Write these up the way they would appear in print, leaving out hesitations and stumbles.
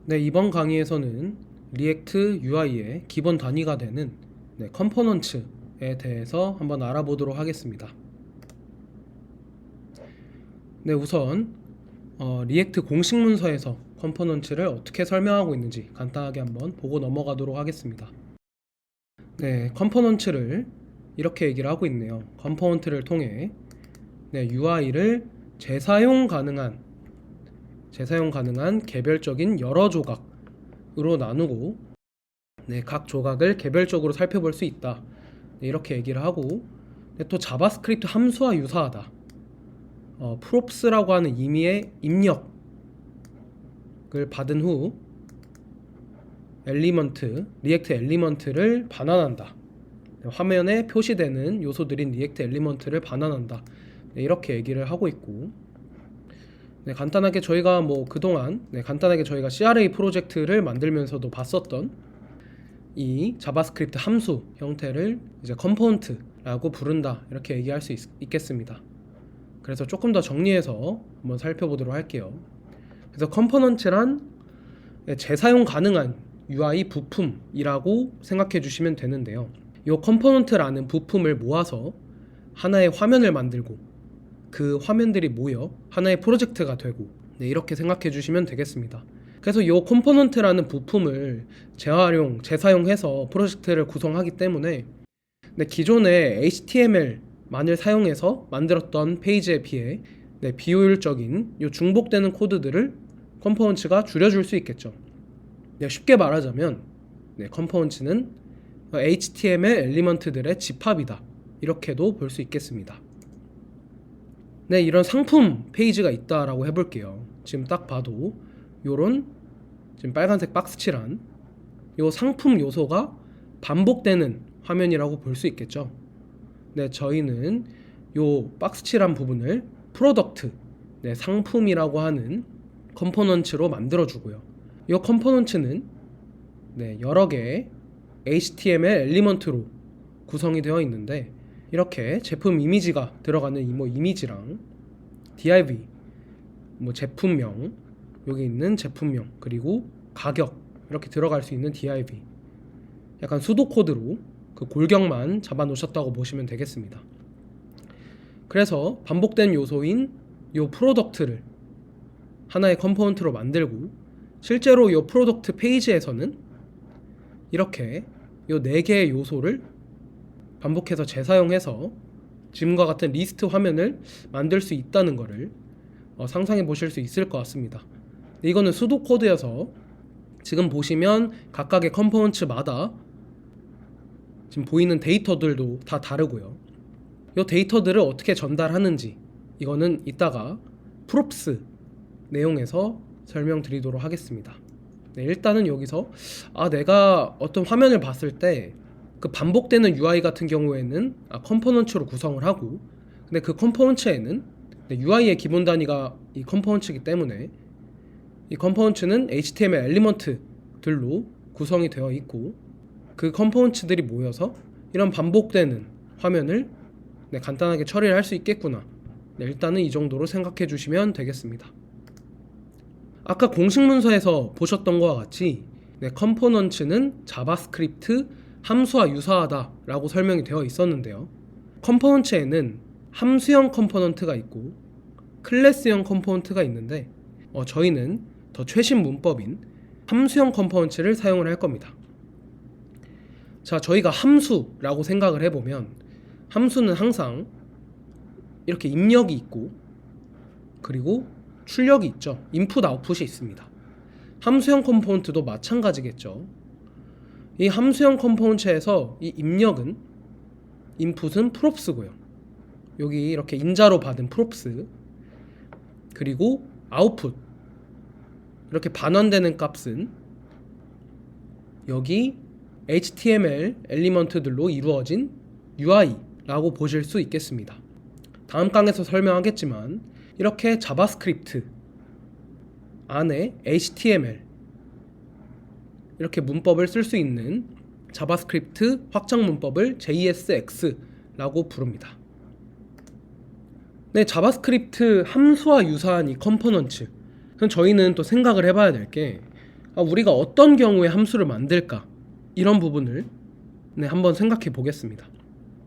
네, 이번 강의에서는 리액트 UI의 기본 단위가 되는 컴포넌츠에 대해서 한번 알아보도록 하겠습니다. 네, 우선 리액트 공식 문서에서 컴포넌츠를 어떻게 설명하고 있는지 간단하게 한번 보고 넘어가도록 하겠습니다. 네, 컴포넌츠를 이렇게 얘기를 하고 있네요. 컴포넌트를 통해 UI를 재사용 가능한 개별적인 여러 조각으로 나누고 각 조각을 개별적으로 살펴볼 수 있다. 이렇게 얘기를 하고 또 자바스크립트 함수와 유사하다. props라고 하는 의미의 입력을 받은 후 리액트 엘리먼트를 반환한다. 화면에 표시되는 요소들인 리액트 엘리먼트를 반환한다. 이렇게 얘기를 하고 있고, 간단하게 저희가 그동안 간단하게 저희가 CRA 프로젝트를 만들면서도 봤었던 이 자바스크립트 함수 형태를 이제 컴포넌트라고 부른다, 이렇게 얘기할 수 있겠습니다. 그래서 조금 더 정리해서 한번 살펴보도록 할게요. 그래서 컴포넌트란 재사용 가능한 UI 부품이라고 생각해 주시면 되는데요. 이 컴포넌트라는 부품을 모아서 하나의 화면을 만들고 그 화면들이 모여 하나의 프로젝트가 되고, 이렇게 생각해 주시면 되겠습니다. 그래서 이 컴포넌트라는 부품을 재사용해서 프로젝트를 구성하기 때문에 기존의 HTML만을 사용해서 만들었던 페이지에 비해 비효율적인 이 중복되는 코드들을 컴포넌트가 줄여줄 수 있겠죠. 쉽게 말하자면 컴포넌트는 HTML 엘리먼트들의 집합이다, 이렇게도 볼 수 있겠습니다. 이런 상품 페이지가 있다라고 해볼게요. 지금 딱 봐도 요런 지금 빨간색 박스 칠한 요 상품 요소가 반복되는 화면이라고 볼 수 있겠죠. 저희는 요 박스 칠한 부분을 프로덕트, 상품이라고 하는 컴포넌트로 만들어주고요. 이 컴포넌트는 여러 개의 HTML 엘리먼트로 구성이 되어 있는데, 이렇게 제품 이미지가 들어가는 이미지랑 div, 제품명, 여기 있는 제품명, 그리고 가격, 이렇게 들어갈 수 있는 div, 약간 수도 코드로 그 골격만 잡아 놓으셨다고 보시면 되겠습니다. 그래서 반복된 요소인 요 프로덕트를 하나의 컴포넌트로 만들고, 실제로 요 프로덕트 페이지에서는 이렇게 요 4개의 요소를 반복해서 재사용해서 지금과 같은 리스트 화면을 만들 수 있다는 것을 상상해 보실 수 있을 것 같습니다. 이거는 수도 코드여서 지금 보시면 각각의 컴포넌트마다 지금 보이는 데이터들도 다 다르고요. 이 데이터들을 어떻게 전달하는지 이거는 이따가 props 내용에서 설명드리도록 하겠습니다. 일단은 여기서 내가 어떤 화면을 봤을 때 그 반복되는 UI 같은 경우에는 컴포넌트로 구성을 하고, 근데 그 컴포넌트에는 UI의 기본 단위가 이 컴포넌트이기 때문에 이 컴포넌트는 HTML 엘리먼트들로 구성이 되어 있고, 그 컴포넌트들이 모여서 이런 반복되는 화면을 간단하게 처리를 할 수 있겠구나. 일단은 이 정도로 생각해 주시면 되겠습니다. 아까 공식 문서에서 보셨던 것과 같이 컴포넌트는 자바스크립트 함수와 유사하다 라고 설명이 되어 있었는데요. 컴포넌트에는 함수형 컴포넌트가 있고 클래스형 컴포넌트가 있는데, 저희는 더 최신 문법인 함수형 컴포넌트를 사용을 할 겁니다. 자, 저희가 함수라고 생각을 해보면 함수는 항상 이렇게 입력이 있고 그리고 출력이 있죠. 인풋 아웃풋이 있습니다. 함수형 컴포넌트도 마찬가지겠죠. 이 함수형 컴포넌트에서 이 입력은, 인풋은 props고요. 여기 이렇게 인자로 받은 props, 그리고 아웃풋, 이렇게 반환되는 값은 여기 HTML 엘리먼트들로 이루어진 UI라고 보실 수 있겠습니다. 다음 강에서 설명하겠지만 이렇게 자바스크립트 안에 HTML 이렇게 문법을 쓸 수 있는 자바스크립트 확장 문법을 JSX라고 부릅니다. 자바스크립트 함수와 유사한 이 컴포넌트, 그럼 저희는 또 생각을 해봐야 될 게 우리가 어떤 경우에 함수를 만들까? 이런 부분을 한번 생각해 보겠습니다.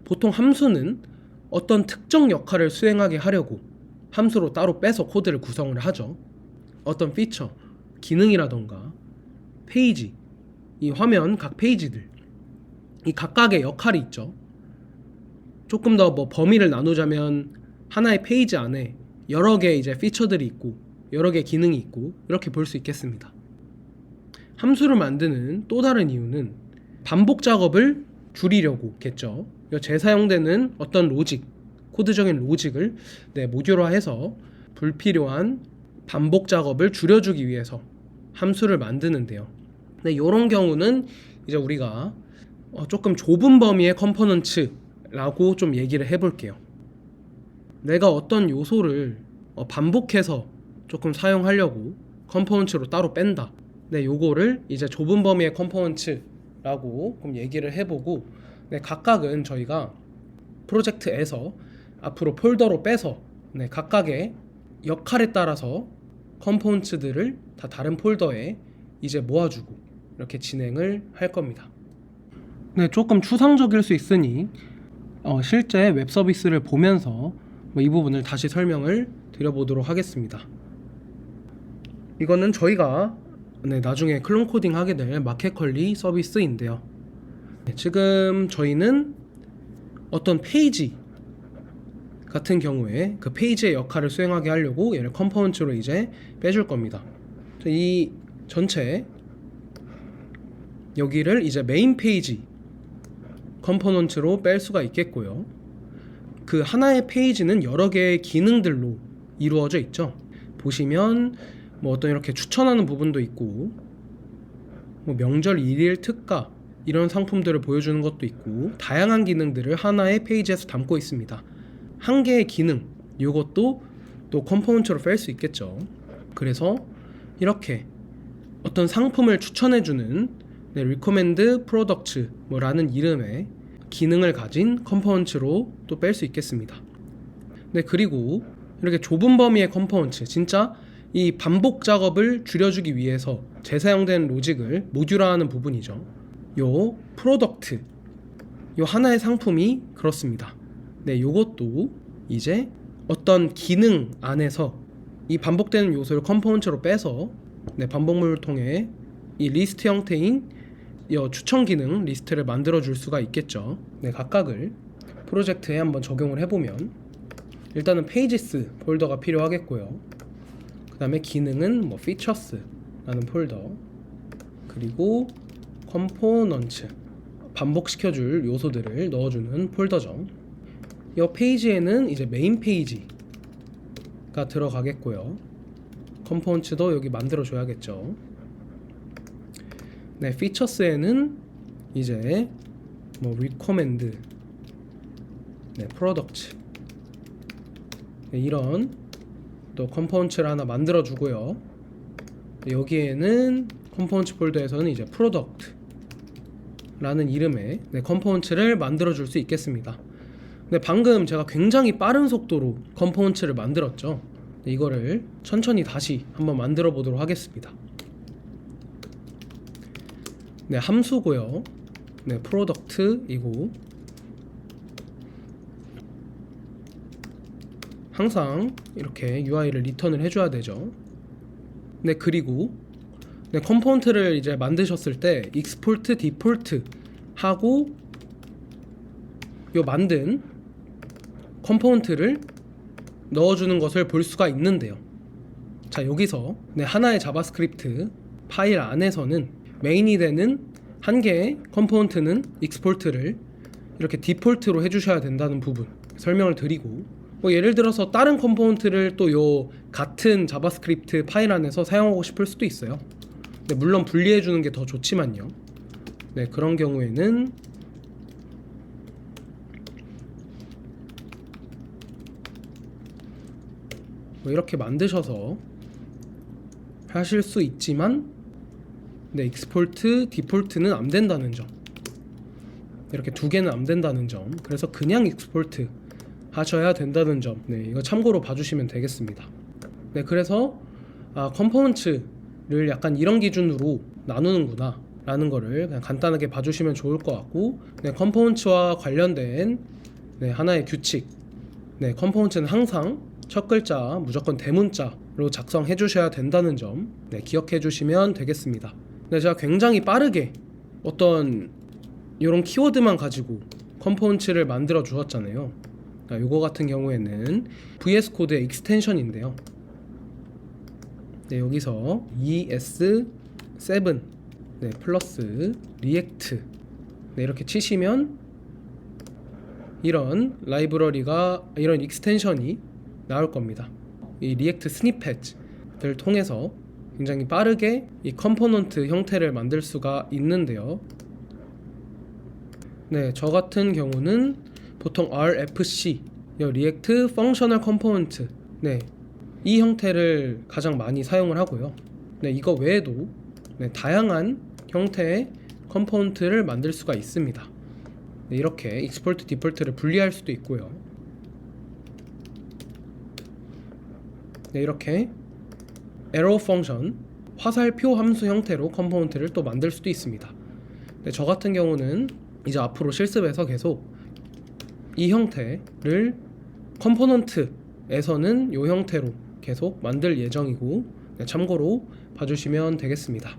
보통 함수는 어떤 특정 역할을 수행하게 하려고 함수로 따로 빼서 코드를 구성을 하죠. 어떤 피처, 기능이라던가 페이지, 이 화면 각 페이지들, 이 각각의 역할이 있죠. 조금 더 범위를 나누자면 하나의 페이지 안에 여러 개의 이제 피처들이 있고 여러 개의 기능이 있고 이렇게 볼 수 있겠습니다. 함수를 만드는 또 다른 이유는 반복 작업을 줄이려고겠죠. 재사용되는 어떤 로직, 코드적인 로직을 모듈화해서 불필요한 반복 작업을 줄여주기 위해서 함수를 만드는데요. 이런 경우는 이제 우리가 조금 좁은 범위의 컴포넌츠라고 좀 얘기를 해볼게요. 내가 어떤 요소를 반복해서 조금 사용하려고 컴포넌츠로 따로 뺀다. 요거를 이제 좁은 범위의 컴포넌츠라고 좀 얘기를 해보고 각각은 저희가 프로젝트에서 앞으로 폴더로 빼서 각각의 역할에 따라서 컴포넌츠들을 다 다른 폴더에 이제 모아주고 이렇게 진행을 할 겁니다. 조금 추상적일 수 있으니 실제 웹 서비스를 보면서 이 부분을 다시 설명을 드려보도록 하겠습니다. 이거는 저희가 나중에 클론 코딩 하게 될 마켓컬리 서비스인데요. 지금 저희는 어떤 페이지 같은 경우에 그 페이지의 역할을 수행하게 하려고 얘를 컴포넌츠로 이제 빼줄 겁니다. 이 전체 여기를 이제 메인 페이지 컴포넌츠로 뺄 수가 있겠고요. 그 하나의 페이지는 여러 개의 기능들로 이루어져 있죠. 보시면 어떤 이렇게 추천하는 부분도 있고 명절 일일 특가 이런 상품들을 보여주는 것도 있고 다양한 기능들을 하나의 페이지에서 담고 있습니다. 한 개의 기능 이것도 또 컴포넌츠로 뺄 수 있겠죠. 그래서 이렇게 어떤 상품을 추천해주는 recommend product 라는 이름의 기능을 가진 컴포넌츠로 또 뺄 수 있겠습니다. 그리고 이렇게 좁은 범위의 컴포넌츠, 진짜 이 반복 작업을 줄여주기 위해서 재사용된 로직을 모듈화하는 부분이죠. 요 프로덕트, 요 하나의 상품이 그렇습니다. 요것도 이제 어떤 기능 안에서 이 반복되는 요소를 컴포넌츠로 빼서 반복문을 통해 이 리스트 형태인 이 추천 기능 리스트를 만들어 줄 수가 있겠죠. 각각을 프로젝트에 한번 적용을 해보면 일단은 페이지스 폴더가 필요하겠고요. 그 다음에 기능은 피처스라는 폴더, 그리고 컴포넌츠 반복시켜줄 요소들을 넣어주는 폴더죠. 이 페이지에는 이제 메인 페이지가 들어가겠고요. 컴포넌츠도 여기 만들어 줘야겠죠. 피처스에는 이제 recommend product 이런 또 컴포넌츠를 하나 만들어 주고요. 여기에는 컴포넌츠 폴더에서는 이제 product라는 이름의 컴포넌츠를 만들어 줄 수 있겠습니다. 방금 제가 굉장히 빠른 속도로 컴포넌츠를 만들었죠. 이거를 천천히 다시 한번 만들어 보도록 하겠습니다. 함수고요. 프로덕트이고 항상 이렇게 UI를 리턴을 해줘야 되죠. 그리고 컴포넌트를 이제 만드셨을 때 export default 하고 요 만든 컴포넌트를 넣어주는 것을 볼 수가 있는데요. 자, 여기서 하나의 자바스크립트 파일 안에서는 메인이 되는 한 개의 컴포넌트는 익스포트를 이렇게 디폴트로 해주셔야 된다는 부분 설명을 드리고, 예를 들어서 다른 컴포넌트를 또 요 같은 자바스크립트 파일 안에서 사용하고 싶을 수도 있어요. 물론 분리해 주는 게 더 좋지만요. 그런 경우에는 이렇게 만드셔서 하실 수 있지만 익스포트 디폴트는 안 된다는 점, 이렇게 두 개는 안 된다는 점, 그래서 그냥 익스포트 하셔야 된다는 점, 이거 참고로 봐주시면 되겠습니다. 그래서 컴포넌츠를 약간 이런 기준으로 나누는구나 라는 거를 그냥 간단하게 봐주시면 좋을 것 같고, 컴포넌츠와 관련된 하나의 규칙, 컴포넌츠는 항상 첫 글자 무조건 대문자로 작성해 주셔야 된다는 점 기억해 주시면 되겠습니다. 제가 굉장히 빠르게 어떤 이런 키워드만 가지고 컴포넌츠를 만들어 주었잖아요. 요거 같은 경우에는 VS 코드의 익스텐션인데요. 여기서 ES7 플러스 리액트 이렇게 치시면 이런 라이브러리가, 이런 익스텐션이 나올 겁니다. 이 리액트 스니펫을 통해서 굉장히 빠르게 이 컴포넌트 형태를 만들 수가 있는데요. 저 같은 경우는 보통 RFC, 리액트 펑셔널 컴포넌트, 이 형태를 가장 많이 사용을 하고요. 이거 외에도 다양한 형태의 컴포넌트를 만들 수가 있습니다. 이렇게 익스포트 디폴트를 분리할 수도 있고요. 이렇게 에러 펑션, 화살표 함수 형태로 컴포넌트를 또 만들 수도 있습니다. 저 같은 경우는 이제 앞으로 실습에서 계속 이 형태를 컴포넌트에서는 이 형태로 계속 만들 예정이고, 참고로 봐주시면 되겠습니다.